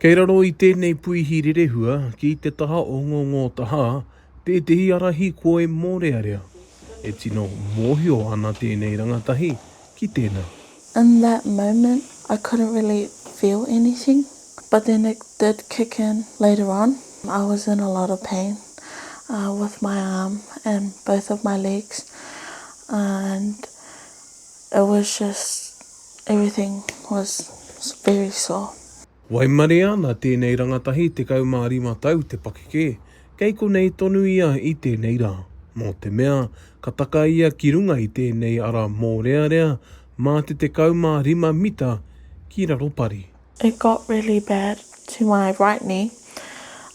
Kei raro I tēnei puihi rerehua ki te taha o Ngongotahā, tētehi arahi koe mōrearea. E tino mōhio ana tēnei rangatahi ki tēnā. In that moment, I couldn't really feel anything, but then it did kick in later on. I was in a lot of pain with my arm and both of my legs, and it was just, everything was very sore. Waimare ana tēnei rangatahi te kaumārima tau te pakeke, kei konei tonu ia I tēnei rā. Mō te mea, ka taka ia ki runga I tēnei ara mōrearea, mā te kaumārima mita ki raro pari. It got really bad to my right knee.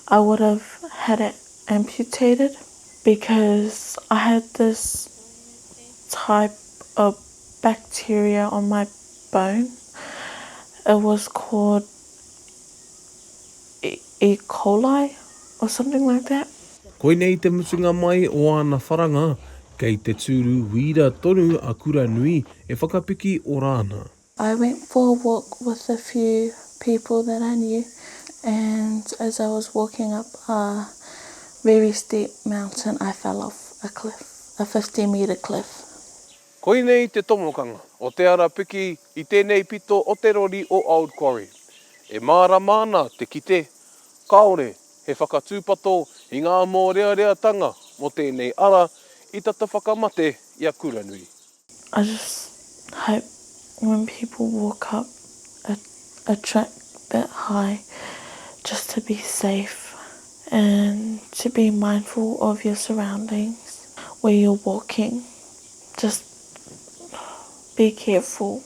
I would have had it amputated because I had this type of bacteria on my bone. It was called Coli or something like that. Koinei te mutunga mai o ana wharanga, kei te tūru wīra tonu a Kuranui e whakapiki o rāna. I went for a walk with a few people that I knew, and as I was walking up a very steep mountain, I fell off a cliff, a 50-metre cliff. Koinei te tomokanga o te ara piki I tēnei pito o te rori o Old Quarry. E māramana te kite, kaore he whakatūpato I ngā mōreareatanga mo tēnei ara I tata whakamate I a Kuranui. I just hope when people walk up a track that high, just to be safe and to be mindful of your surroundings where you're walking. Just be careful.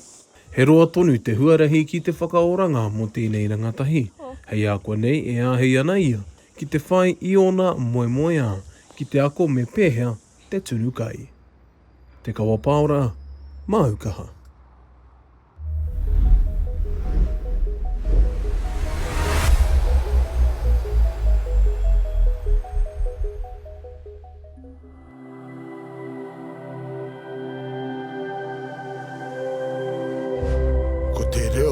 He roa tonu te huarahi ki te whakaoranga mo tēnei rangatahi. Hei a koe nei e āhei ana ia, ki te whai I ona moe moea, ki te ako me pēhea te tunu kai. Te Kawa Paora, Aukaha. Ko te reo